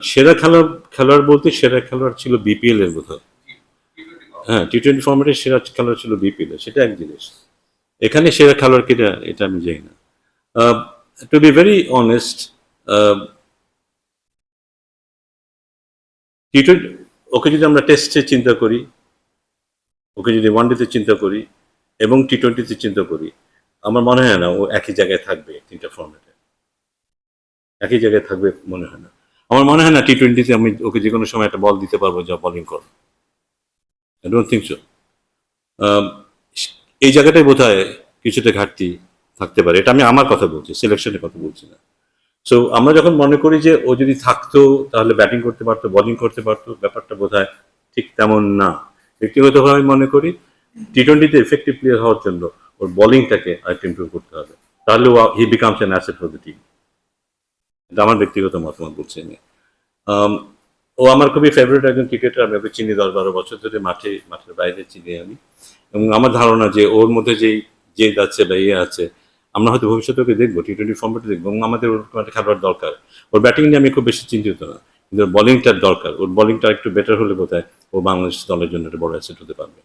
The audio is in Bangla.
সেরা খেলোয়াড় বলতে সেরা খেলোয়াড় ছিল বিপিএল এর বোধহয়। হ্যাঁ, টি-20 ফরম্যাটের সেরা খেলোয়াড় ছিল বিপিএল এর, সেটা এক জিনিস। এখানে সেরা খেলোয়াড় কিনা এটা আমি জানি না। টু বি ভেরি অনেস্ট, টি-20 ওকে যদি আমরা টেস্টে চিন্তা করি, ওকে যদি ওয়ানডেতে চিন্তা করি এবং টি-20তে চিন্তা করি, আমার মনে হয় না ও একই জায়গায় থাকবে তিনটা ফরম্যাটে, একই জায়গায় থাকবে মনে হয় না। আমার মনে হয় না টি-20তে আমি ওকে যে কোনো সময় একটা বল দিতে পারবো যা বোলিং কর। I don't think so. এই জায়গাটাই বোধ হয় কিছুটা ঘাটতি থাকতে পারে। এটা আমি আমার কথা বলছি, সিলেকশনের কথা বলছি না। সো আমরা যখন মনে করি যে ও যদি থাকতো তাহলে ব্যাটিং করতে পারতো, বোলিং করতে পারতো, ব্যাপারটা বোধ হয় ঠিক তেমন না। ব্যক্তিগতভাবে আমি মনে করি টি-20তে এফেক্টিভ প্লেয়ার হওয়ার জন্য ওর বোলিংটাকে আরেকটু ইমপ্রুভ করতে হবে, তাহলে হি becomes an asset for the team. এটা আমার ব্যক্তিগত মতামত বলছি আমি। আম, ও আমার খুবই ফেভারিট একজন ক্রিকেটার, আমি ওকে চিনি 10-12 বছর ধরে, মাঠের বাইরে চিনি আমি। এবং আমার ধারণা যে ওর মধ্যে যেই জেদ আছে বা ইয়ে আছে, আমরা হয়তো ভবিষ্যতে ওকে দেখবো, টি-20 ফর্মেটে দেখবো, এবং আমাদের ওরকম একটা খেলোয়াড় দরকার। ওর ব্যাটিং নিয়ে আমি খুব বেশি চিন্তিত না, কিন্তু ওর বোলিংটার দরকার। ওর বোলিংটা একটু বেটার হলে বোধ হয় ও বাংলাদেশ দলের জন্য একটা বড় অ্যাসেট হতে পারবে।